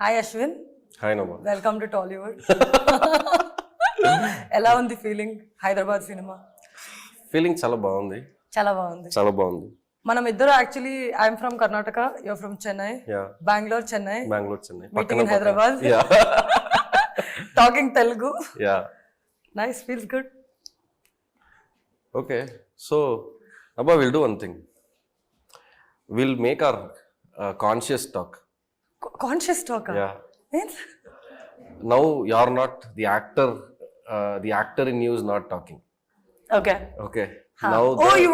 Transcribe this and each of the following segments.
Hi Ashwin, Hi Nabha. welcome to Tollywood. ఎలా ఉంది feeling Hyderabad cinema? Feeling చాలా బాగుంది. చాలా బాగుంది. చాలా బాగుంది. మనం ఇద్దరు actually I'm from Karnataka, you're from Chennai, Bengaluru Chennai, meeting in Hyderabad, talking Telugu. Nice, feels good. Okay, so Nabha, we'll do one thing. We'll make our conscious talk. Conscious talk. Yeah. Now you're not the actor. The actor in you is not talking. Okay. Okay. Now you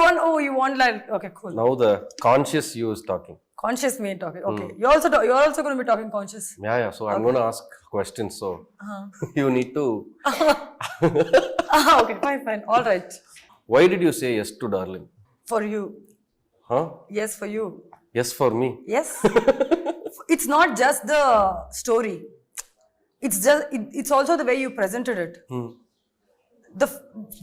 want like, okay, cool. now the conscious you is talking. Conscious me talking. Okay. You're also going to be talking conscious. Yeah. So I'm going to ask questions. So you need to. Okay, fine. All right. Why did you say yes to Darling? For you. Huh? Yes, for you. Yes for me. Yes. It's not just the story. It's also the way you presented it.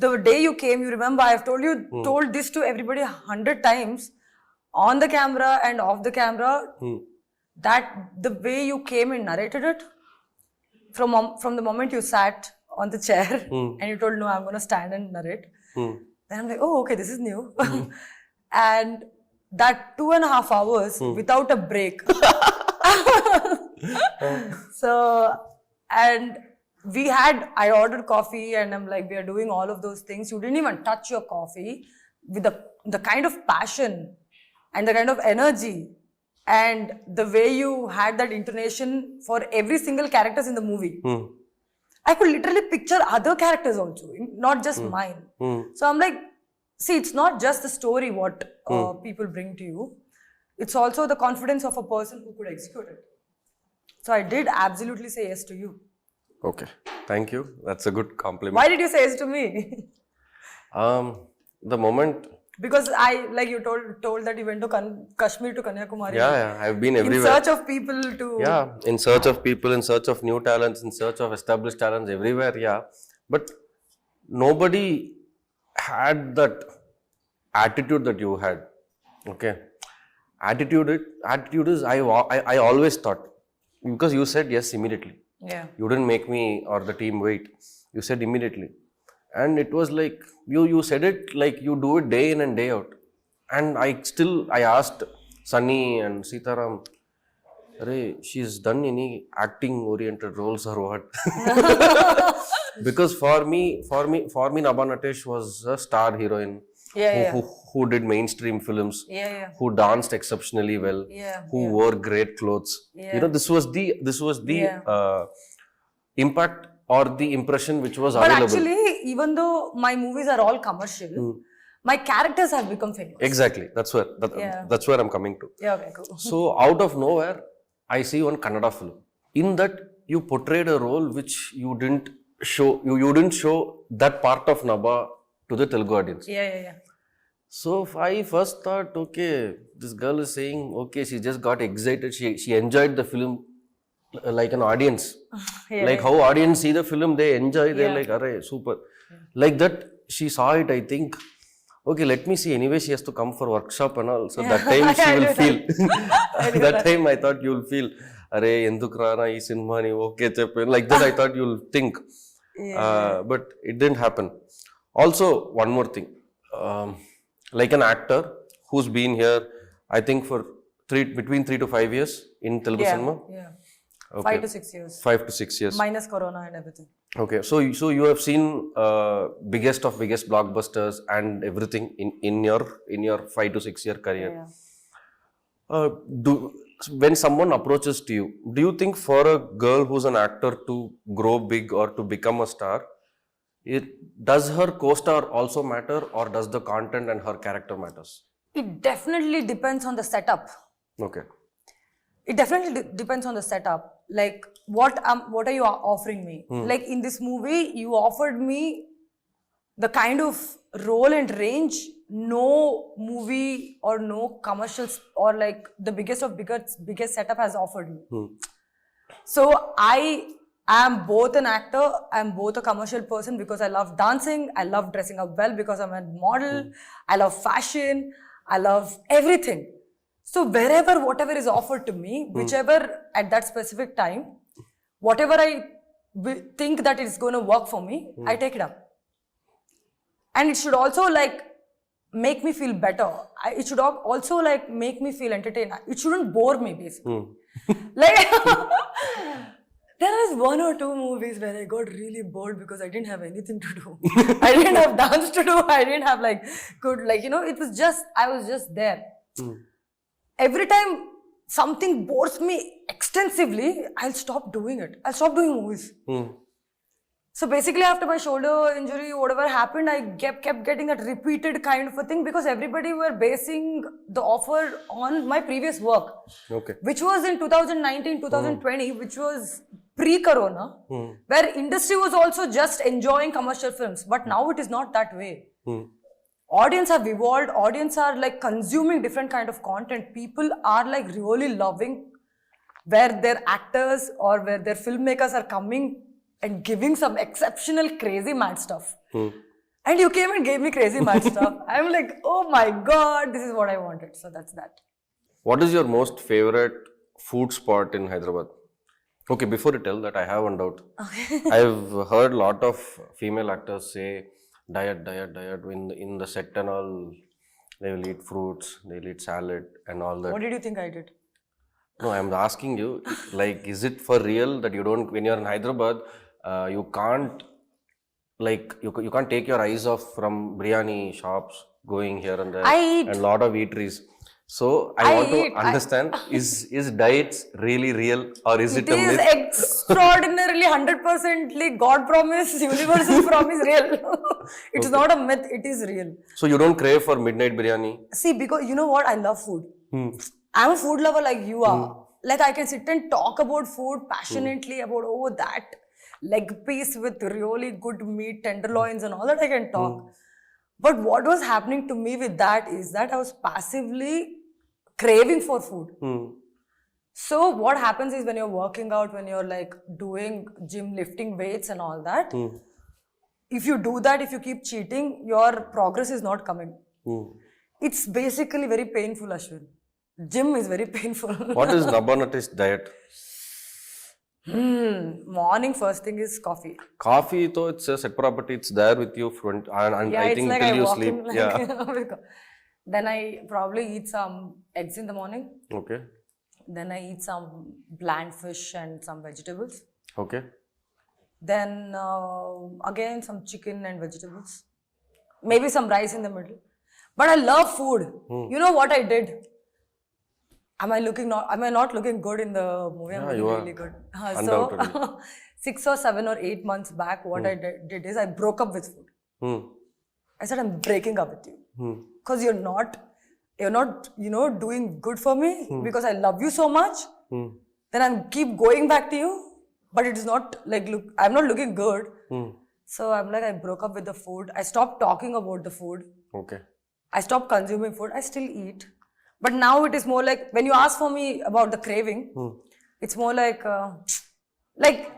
The day you came, you remember, I've told this to everybody 100 times on the camera and off the camera, that the way you came and narrated it, from the moment you sat on the chair and you told, no, I'm going to stand and narrate. Then I'm like, oh, okay, this is new. And that 2.5 hours without a break. So, and I ordered coffee and I'm like, we are doing all of those things. You didn't even touch your coffee with the kind of passion and the kind of energy and the way you had that intonation for every single characters in the movie. I could literally picture other characters also, not just mine. So I'm like, see, it's not just the story what people bring to you. It's also the confidence of a person who could execute it. So I did absolutely say yes to you. Okay. Thank you. That's a good compliment. Why did you say yes to me? The moment. Because like you told that you went to Kashmir to Kanyakumari. Yeah. I've been everywhere. In search of people to. Yeah, in search of people, in search of new talents, in search of established talents everywhere. Yeah, but nobody had that attitude that you had. Okay, attitude is I always thought, because you said yes immediately. Yeah. You didn't make me or the team wait. You said immediately. And it was like, you said it like you do it day in and day out. And I asked Sunny and Sitaram, she's done any acting oriented roles or what? Because for me, Nabha Natesh was a star heroine. Who did mainstream films, who danced exceptionally well, who wore great clothes. You know, this was the impact or the impression which was available. But actually, even though my movies are all commercial, my characters have become famous. Exactly. That's where I'm coming to. Yeah, okay, cool. So out of nowhere, I see one Kannada film. In that, you portrayed a role which you didn't show. You didn't show that part of Nabha to the Telugu audience. Yeah. So I first thought, okay, this girl is saying, okay, she just got excited. She enjoyed the film like an audience. Like how audience see the film, they enjoy. They're like, array, super. Like that, she saw it, I think. Okay, let me see. Anyway, she has to come for workshop and all. So that time she will feel. That time I thought you'll feel, array, enduk rana ee cinema ni okay cheppe. Like that I thought you'll think. But it didn't happen. Also, one more thing. Like an actor who's been here, I think for between 3 to 5 years in Telugu cinema. Yeah. Okay. 5 to 6 years. 5 to 6 years. Minus Corona and everything. Okay, so you have seen biggest blockbusters and everything in your 5 to 6 year career. Yeah. When someone approaches to you, do you think for a girl who's an actor to grow big or to become a star, does her co-star also matter, or does the content and her character matters? It definitely depends on the setup. Okay. It definitely depends on the setup. Like, what are you offering me? Like in this movie, you offered me the kind of role and range no movie or no commercials or like the biggest setup has offered me. So I am both an actor, I'm both a commercial person because I love dancing, I love dressing up well because I'm a model, I love fashion, I love everything. So wherever, whatever is offered to me, whichever at that specific time, whatever I think that it's going to work for me, I take it up. And it should also like make me feel better. It should also like make me feel entertained. It shouldn't bore me basically. Like there is 1 or 2 movies where I got really bored because I didn't have anything to do. I didn't have dance to do. I didn't have like good, like, you know, it was just, I was just there. Every time something bores me extensively, I'll stop doing it. I'll stop doing movies. So basically after my shoulder injury, whatever happened, I kept getting that repeated kind of a thing because everybody were basing the offer on my previous work. Okay. Which was in 2019, 2020, which was pre-corona, where industry was also just enjoying commercial films. But now it is not that way. Audience have evolved. Audience are like consuming different kind of content. People are like really loving where their actors or where their filmmakers are coming and giving some exceptional crazy mad stuff. And you came and gave me crazy mad stuff. I'm like, oh my God, this is what I wanted. So that's that. What is your most favorite food spot in Hyderabad? Okay, before you tell that, I have one doubt. I've heard a lot of female actors say diet. In the set and all, they will eat fruits, they'll eat salad and all that. What did you think I did? No, I'm asking you, like, is it for real that you don't, when you're in Hyderabad, you can't, like, you can't take your eyes off from biryani shops going here and there and a lot of eateries. So I want to understand, is diets really real or is it a myth? It is extraordinarily 100% God promise, universal promise real. It's not a myth, it is real. So you don't crave for midnight biryani? See, because you know what, I love food. I'm a food lover like you are. Like I can sit and talk about food passionately about that leg piece with really good meat, tenderloins and all that I can talk. But what was happening to me with that is that I was passively craving for food. So what happens is when you're working out, when you're like doing gym, lifting weights and all that, if you do that, if you keep cheating, your progress is not coming. It's basically very painful, Ashwin. Gym is very painful. What is Nabha Natesh diet? Morning first thing is coffee. Coffee, though, it's a set property. It's there with you front, and I think like till you walk sleep. in, like, then I probably eat some eggs in the morning. Okay. Then I eat some bland fish and some vegetables. Okay. Then again some chicken and vegetables. Maybe some rice in the middle. But I love food. You know what I did? Am I not looking good in the movie? Yeah, I'm you really are. good. Undoubtedly. 6 or 7 or 8 months back, what I did is I broke up with food. I said, I'm breaking up with you. Because you're not, doing good for me because I love you so much. Then I'm keep going back to you, but it's not like, I'm not looking good. So I'm like, I broke up with the food. I stopped talking about the food. Okay. I stopped consuming food. I still eat. But now it is more like, when you ask for me about the craving, it's more like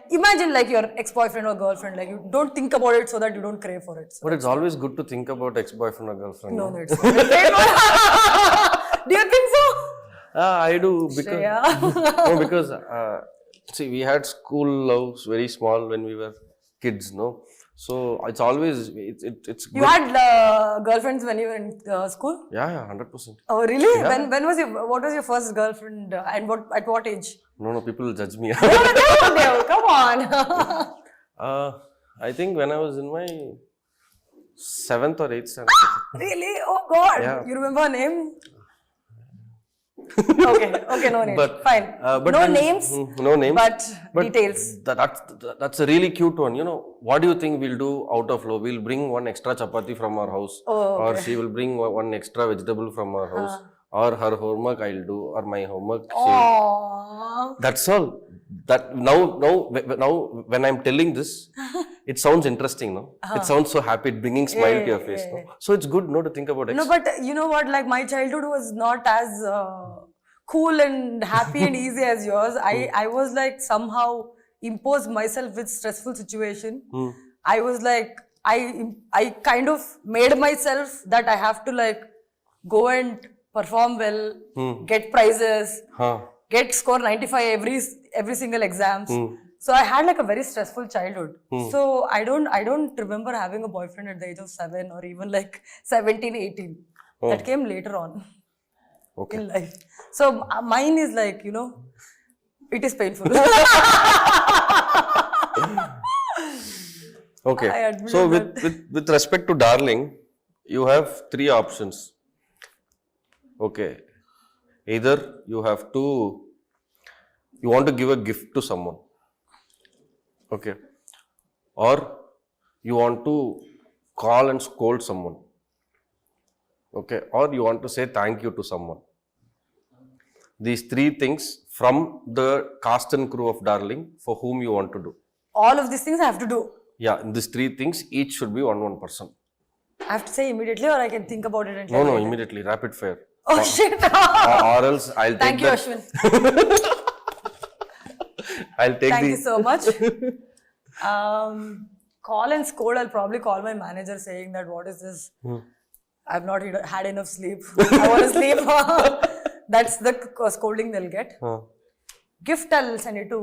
imagine like your ex-boyfriend or girlfriend, like you don't think about it so that you don't crave for it. So But it's always good to think about ex-boyfriend or girlfriend. no, it's not. Do you think so? I do because see, we had school loves very small when we were kids, no? So it's always it's good. You had girlfriends when you were in school? Yeah, 100%. Oh really? Yeah. What was your first girlfriend and at what age? No, people will judge me. Come on. I think when I was in my 7th or 8th standard. Really? Oh God. Yeah. You remember her name? Okay, no names. Fine. But names. No names. But details. That's a really cute one. You know, what do you think we'll do out of love? We'll bring one extra chapati from our house. Or she will bring one extra vegetable from our house. Or her homework I'll do. Or my homework. That's all. That now when I'm telling this, it sounds interesting, no? It sounds so happy, bringing smile to your face, no? So it's good, no, to think about it. No, but you know what? Like my childhood was not as cool and happy and easy as yours. I was like somehow imposed myself with stressful situation. I was like I kind of made myself that I have to like go and perform well, get prizes, Huh. get score 95 every single exams. So I had like a very stressful childhood. So I don't remember having a boyfriend at the age of 7 or even like 17, 18. That came later on in life. So mine is like, it is painful. Okay. I admit So that. with respect to darling, you have 3 options. Okay. Either you want to give a gift to someone. Okay. Or you want to call and scold someone. Okay. Or you want to say thank you to someone. These 3 things from the cast and crew of Darling for whom you want to do. All of these things I have to do. Yeah, these 3 things, each should be one person. I have to say immediately, or I can think about it and tell No, you. immediately, rapid fire. Oh shit! Or else I'll Thank take you, that. Ashwin. I'll take Thank the. you so much. Call and scold. I'll probably call my manager saying that what is this? I've not had enough sleep. I want to sleep. That's the scolding they'll get. Gift, I'll send it to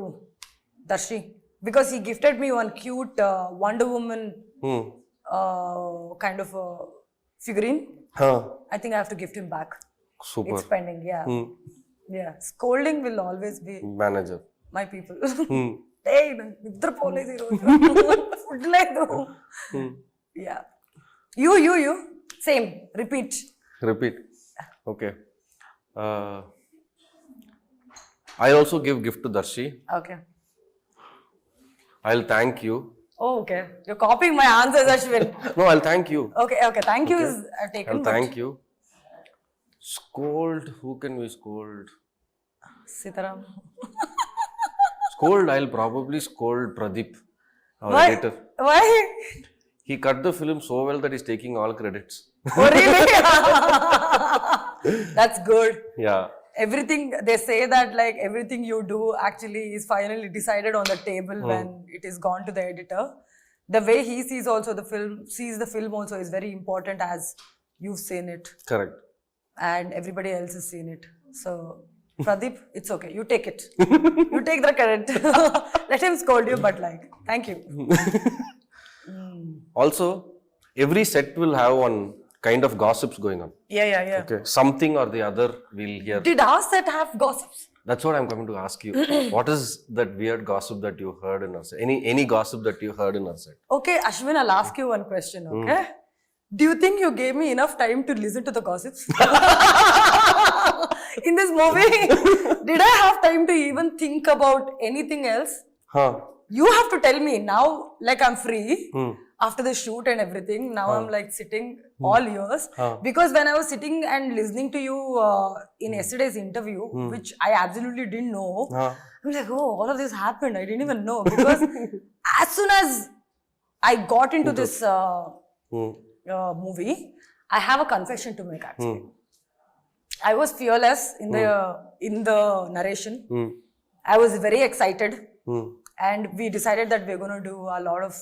Darshi because he gifted me one cute Wonder Woman kind of a figurine. I think I have to gift him back. Super. It's pending, yeah. Yeah. Scolding will always be Manager. my people. Hey, నిద్ర పోలేదు ఈరోజు food లేదు. Yeah. You. Same. Repeat. Okay. I also give gift to Darshi. Okay. I'll thank you. Oh, okay. You're copying my answers, Ashwin. No, I'll thank you. Okay. Thank you is taken. I'll thank you. Scold. Who can we scold? Sitaram. Scold. I'll probably scold Pradeep, our Why? editor. Why? He cut the film so well that he's taking all credits. Oh, really? That's good. Yeah. Everything they say that like everything you do actually is finally decided on the table when it is gone to the editor. The way he sees the film also is very important as you've seen it Correct. and everybody else has seen it. So Pradeep, it's okay. You take it. You take the credit. Let him scold you, but like, thank you. Also, every set will have one kind of gossips going on. Yeah. Okay. Something or the other we'll hear. Did our set have gossips? That's what I'm coming to ask you. What is that weird gossip that you heard in our set? Any gossip that you heard in our set? Okay, Ashwin, I'll ask you one question, okay? Do you think you gave me enough time to listen to the gossips? In this movie, did I have time to even think about anything else? You have to tell me now, like I'm free after the shoot and everything. Now I'm like sitting all ears because when I was sitting and listening to you in yesterday's interview, which I absolutely didn't know, I'm like, oh, all of this happened. I didn't even know because as soon as I got into this movie, I have a confession to make actually. I was fearless in the narration. I was very excited. And we decided that we're going to do a lot of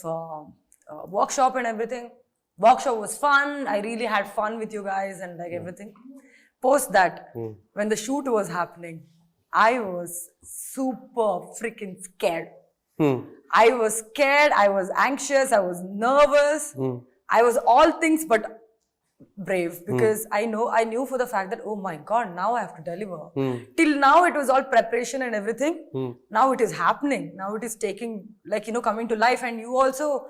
workshop and everything. Workshop was fun. I really had fun with you guys and like everything. Post that, when the shoot was happening, I was super freaking scared. I was scared. I was anxious. I was nervous. I was all things but brave because I knew for the fact that, oh my God, now I have to deliver. Till now it was all preparation and everything. Now it is happening. Now it is taking coming to life. And you also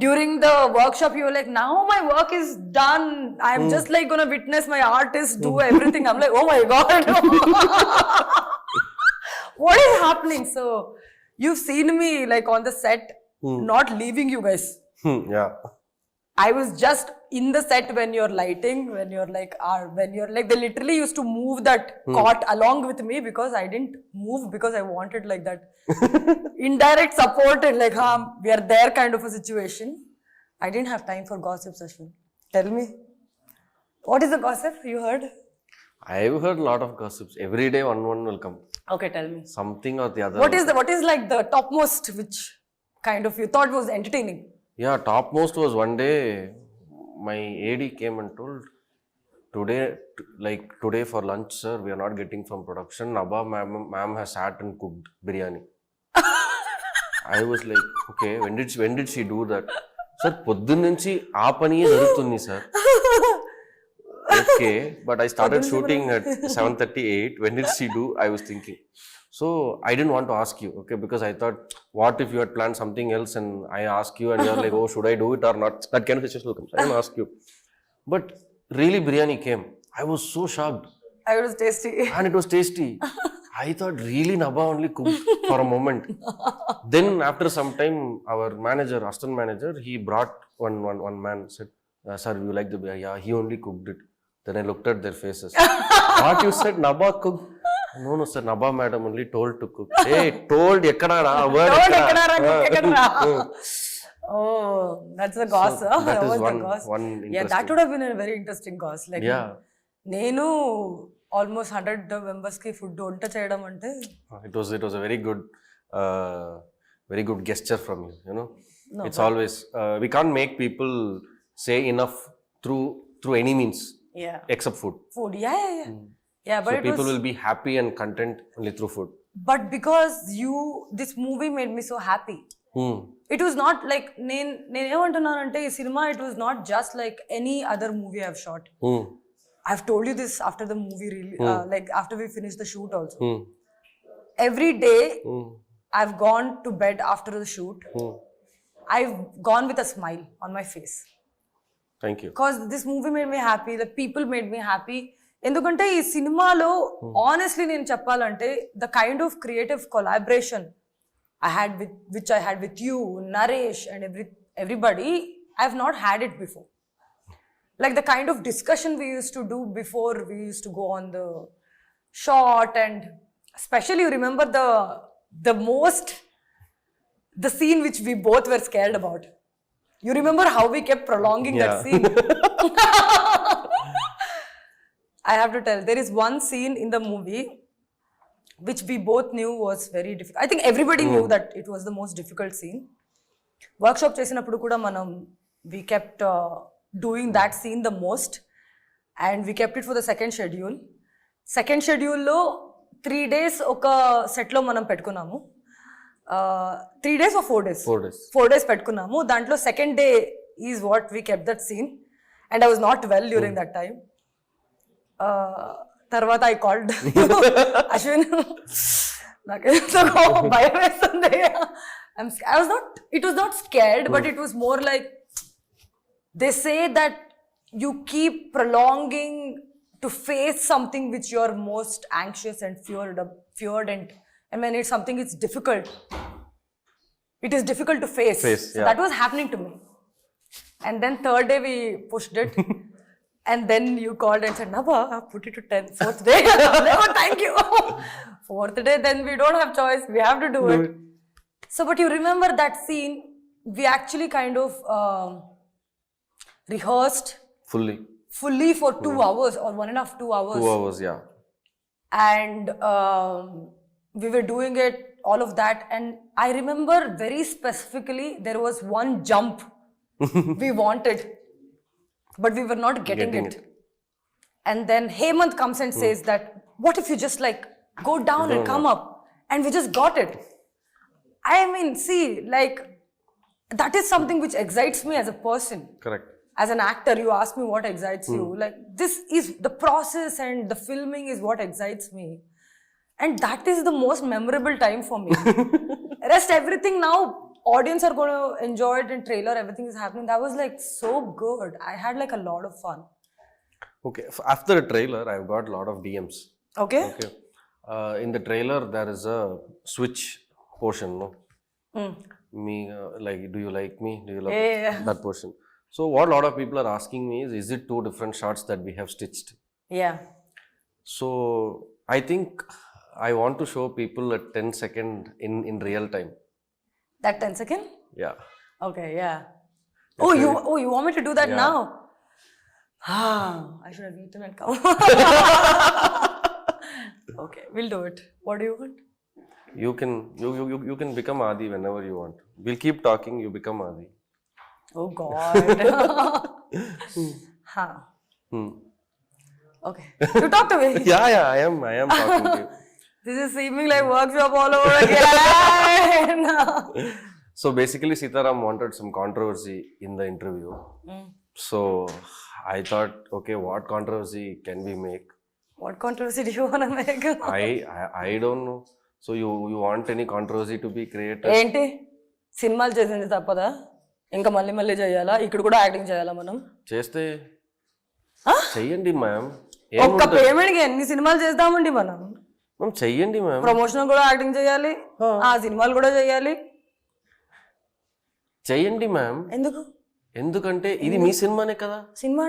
during the workshop you were like, now my work is done. I'm just like gonna witness my artist do everything. I'm like, oh my God. What is happening? So you've seen me like on the set not leaving you guys. Yeah. I was just in the set when you're lighting, when you're like, they literally used to move that cot along with me because I didn't move because I wanted like that indirect support and like, we are there kind of a situation. I didn't have time for gossips, Ashwin. Tell me. What is the gossip you heard? I've heard a lot of gossips. Every day one will come. Okay, tell me. Something or the other. What is like the topmost which kind of you thought was entertaining? Yeah, topmost was one day my AD came and told, today for lunch, sir, we are not getting from production. Nabha ma'am has sat and cooked biryani. I was like, okay, when did she do that? Sir, పొద్దున్నుంచి ఆ పనియే జరుగుతుంది sir. Okay, but I started shooting at 7:38. When did she do? I was thinking. So I didn't want to ask you, okay, because I thought, what if you had planned something else and I ask you and you're like, oh, should I do it or not? That kind of situation will come. I didn't ask you. But really, biryani came. I was so shocked. It was tasty. And it was tasty. I thought really Nabha only cooked for a moment. Then after some time, our manager, assistant manager, he brought one man, said, sir, you like the biryani? Yeah, he only cooked it. Then I looked at their faces. What you said, Nabha cooked? No, sir, Nabha madam only told to cook. Hey, told, ekkada, word ekkada. Oh, that's the goss. So that is was the goss. one Yeah, that would have been a very interesting goss. Like, Yeah. నేను almost 100 members కి food వంట చేయడం అంటే It was a very good gesture from you, you know. No, It's always, we can't make people say enough through any means yeah, except food. food. Yeah. Yeah, but So it people was, will be happy and content only through food. but because this movie made me so happy. It was not like నేనేమంటున్నానంటే ఈ cinema it was not just like any other movie I've shot. I've told you this after the movie like after we finished the shoot also. Every day I've gone to bed after the shoot. I've gone with a smile on my face. Thank you. Because this movie made me happy, the people made me happy. ఎందుకంటే ఈ సినిమాలో honestly నేను చెప్పాలంటే the kind of creative collaboration I had with you, Naresh, and everybody, I have not had it before. Like the kind of discussion we used to do before we used to go on the shot, and especially you remember the scene which we both were scared about. You remember how we kept prolonging that scene? I have to tell, there is one scene in the movie which we both knew was very difficult. I think everybody knew that it was the most difficult scene. Workshop చేసినప్పుడు కూడా మనం we kept doing that scene the most, and we kept it for the second schedule. Second schedule లో 3 days ఒక set లో మనం పెట్టుకున్నాము. 3 days or 4 days? 4 days. 4 days పెట్టుకున్నాము. దాంట్లో second day is what we kept that scene, and I was not well during that time. తర్వాత I called Ashwin. నాకేదో భయం వేస్తుంది. It was not scared, but it was more like, they say that you keep prolonging to face something which you're most anxious and feared, and when it's something it's difficult, it is difficult to face. Yeah. So that was happening to me. And then third day we pushed it. And then you called and said, Nabha, put it to 10. Fourth day, oh, thank you. Fourth day, then we don't have choice. We have to do it. So, but you remember that scene, we actually kind of rehearsed fully for 2 hours or 1.5, 2 hours. 2 hours, yeah. And we were doing it, all of that. And I remember very specifically, there was one jump we wanted, but we were not getting it. And then Hemant comes and says that, what if you just like go down and come up? And we just got it. I mean, see, like, that is something which excites me as a person. Correct. As an actor, you ask me what excites you. Like, this is the process, and the filming is what excites me. And that is the most memorable time for me. Rest everything now, audience are going to enjoy it, and trailer, everything is happening. That was like so good. I had like a lot of fun. Okay, after the trailer, I've got a lot of DMs. Okay. In the trailer, there is a switch portion, no? Me, like, do you like me? Do you love me? That portion. So what a lot of people are asking me is it 2 different shots that we have stitched? Yeah. So I think I want to show people a 10-second in real time. That 10 second? Yeah. Okay, yeah. You want me to do that now? I should have eaten and come. Okay, we'll do it. What do you want? You can become Adi whenever you want. We'll keep talking, you become Adi. Oh God. Okay. You talk to me. Yeah, I am talking to you. This is seeming like workshop all over again. So basically, Sitaram wanted some controversy in the interview. So I thought, okay, what controversy can we make? What controversy do you want to make? I don't know. So you want any controversy to be created? ఏంటి సినిమాలు చేసింది తప్పదా ఇంకా మళ్ళీ మళ్ళీ చేయాలా ఇక్కడ కూడా యాక్టింగ్ చేయాలా మనం చేస్తే చెయ్యండి మ్యామ్. ఒక్క పేమెంట్ కి ఎన్ని సినిమాలు చేద్దామండి మనం చెయ్యండి మ్యామ్. ప్రమోషన్ కూడా యాక్టింగ్ చేయాలి ఆ సినిమాలు కూడా చేయాలి చెయ్యండి మ్యామ్. ఎందుకంటే ఇది మీ సినిమానే కదా. సినిమా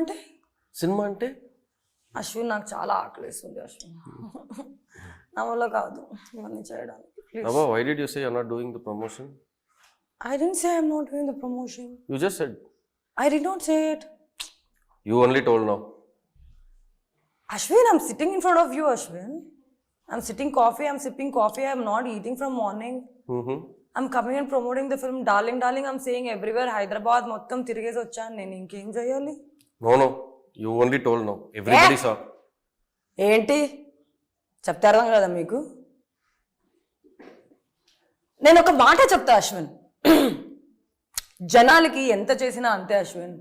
అంటే అశ్విన్ నాకు చాలా ఆకలిస్తుంది అశ్విన్ నా వల్ల కాదు ఇవన్నీ చేయడానికి. Nabha, why did you say you're not doing the promotion? I didn't say I'm not doing the promotion. You just said. I did not say it. You only told now. Ashwin, I'm sitting in front of you, Ashwin. I'm sipping coffee. I'm not eating from morning. I'm coming and promoting the film. Darling, I'm saying everywhere. Hyderabad, మొత్తం తిరిగేసి వచ్చాను నేను. ఇంకేం చేయాలి? No. You only told now. Everybody saw. ఏంటి చెప్తే అర్థం కదా మీకు? నేను ఒక మాట చెప్తా అశ్విన్, జనాలకి ఎంత చేసినా అంతే అశ్విన్.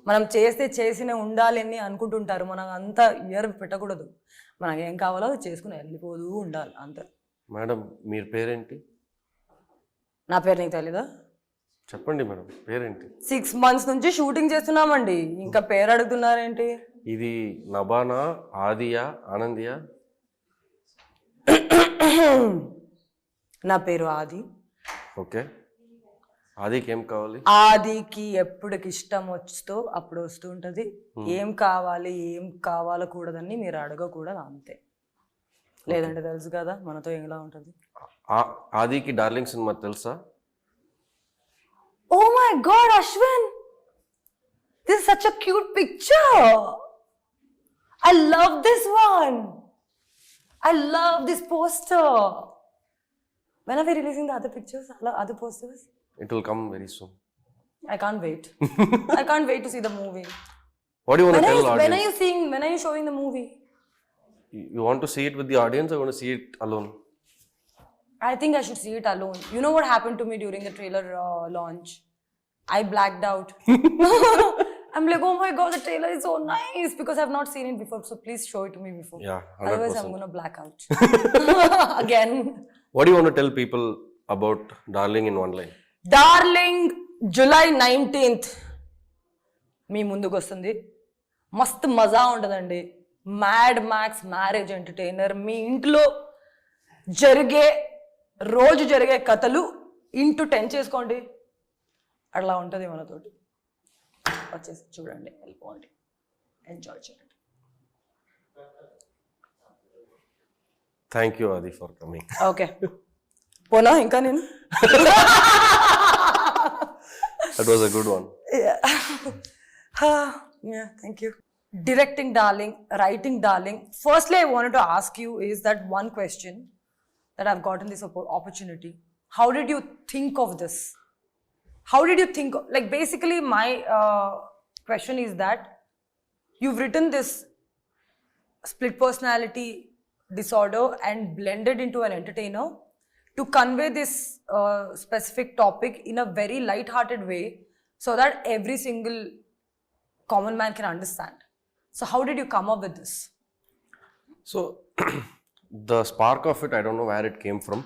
మనం చేసిన ఉండాలి అని అనుకుంటుంటారు. మనం అంతా ఇయర్ పెట్టకూడదు. మనకి ఏం కావాలో అది చేసుకుని వెళ్ళిపోతూ ఉండాలి అంతే. మేడం మీ పేరేంటి? నా పేరు నీకు తెలీదా? చెప్పండి మేడం పేరేంటి? 6 months నుంచి షూటింగ్ చేస్తున్నామండి, ఇంకా పేరు అడుగుతున్నారేంటి? ఇది నభానా, ఆదియా, ఆనందియా? నా పేరు ఆది. ఓకే. ఆదికి ఏం కావాలి? ఆదికి ఎప్పటికి ఇష్టం వస్తుందో అప్పుడు వస్తూ ఉంటుంది. ఏం కావాలి ఏం కావాలకూడదని మీరు అడగకూడదు అంతే. లేదంటే తెలుసు కదా మనతో ఎలా ఉంటుంది. ఆదికి డార్లింగ్ సినిమా తెలుసా? Oh my God, Ashwin! This is such a cute picture. I love this one. I love this poster. When are we releasing the other pictures, other posters? It will come very soon. I can't wait. I can't wait to see the movie. What do you want to tell audience? When are you showing the movie? You want to see it with the audience or want to see it alone? I think I should see it alone. You know what happened to me during the trailer launch? I blacked out. I'm like, oh my God, the trailer is so nice because I've not seen it before. So please show it to me before. Yeah, 100%. Otherwise, I'm going to black out. Again. What do you want to tell people about Darling in one line? Darling, July 19th. మీ ముందుకు వస్తుంది. మస్తు మజా ఉంటుందండి. Mad max marriage entertainer. మీ ఇంట్లో రోజు జరిగే కథలు ఇంటూ 10 చేసుకోండి. అట్లా ఉంటుంది మనతోటి. వచ్చేసి చూడండి, వెళ్ళిపోండి, ఎంజాయ్ చేయండి. థ్యాంక్ యూ ఆది ఫర్ కమింగ్. ఓకే పోనా ఇంకా నేను. That was a good one. Yeah, thank you. Directing Darling, writing Darling. Firstly, I wanted to ask you is that one question that I've gotten this opportunity. How did you think of this? How did you think, like basically my question is that you've written this split personality disorder and blended into an entertainer to convey this specific topic in a very light-hearted way so that every single common man can understand. So how did you come up with this? So the spark of it, I don't know where it came from,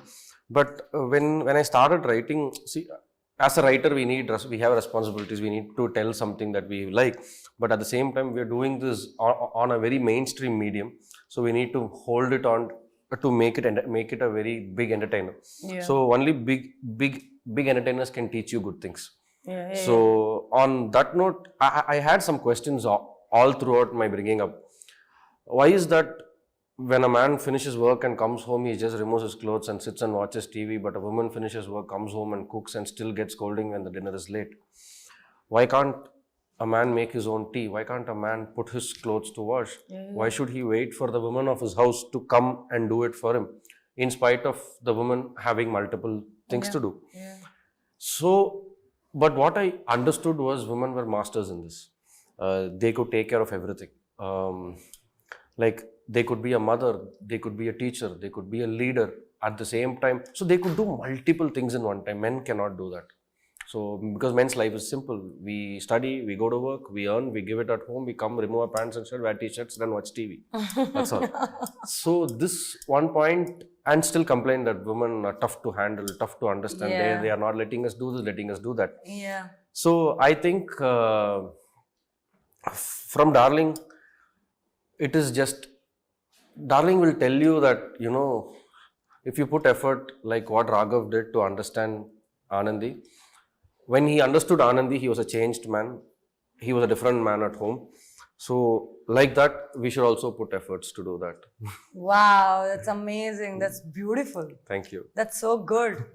but when I started writing, see, as a writer we have responsibilities. We need to tell something that we like, but at the same time we are doing this on a very mainstream medium, so we need to hold it on to make it a very big entertainer. Yeah. So only big entertainers can teach you good things. Yeah. So on that note, I had some questions all throughout my bringing up. Why is that when a man finishes work and comes home, he just removes his clothes and sits and watches TV, but a woman finishes work, comes home and cooks and still gets scolding when the dinner is late? Why can't a man make his own tea? Why can't a man put his clothes to wash? Yeah. Why should he wait for the woman of his house to come and do it for him, in spite of the woman having multiple things to do? Yeah. So, but what I understood was women were masters in this. They could take care of everything. Like they could be a mother, they could be a teacher, they could be a leader at the same time. So they could do multiple things in one time. Men cannot do that. So because men's life is simple. We study, we go to work, we earn, we give it at home, we come, remove our pants and shirt, wear t-shirts, then watch TV. That's all. So this one point, and still complain that women are tough to handle, tough to understand. Yeah. They are not letting us do this, letting us do that. Yeah. So I think from Darling, it is just, Darling will tell you that, you know, if you put effort like what Raghav did to understand Anandi, when he understood Anandi, he was a changed man. He was a different man at home. So like that, we should also put efforts to do that. Wow, that's amazing. That's beautiful. Thank you. That's so good.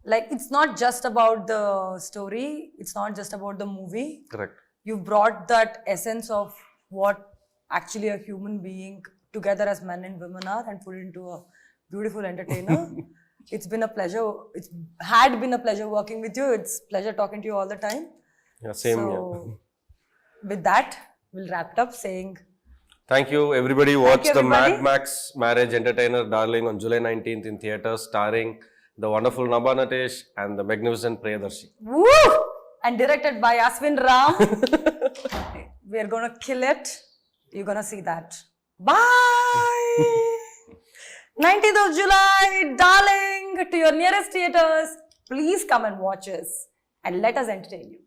Like, it's not just about the story. It's not just about the movie. Correct. You brought that essence of what actually a human being together as men and women are and put it into a beautiful entertainer. It's been a pleasure. It's had been a pleasure working with you. It's pleasure talking to you all the time. Yeah, same here. So, with that, we'll wrap it up saying, Thank you, everybody. Watch you, the everybody. Mad Max Marriage Entertainer Darling on July 19th in theatres, starring the wonderful Nabha Natesh and the magnificent Priyadarshi. woo! And directed by Ashwin Ram. We're gonna kill it. You're gonna see that. Bye! 19th of July, darling, to your nearest theatres. Please come and watch us and let us entertain you.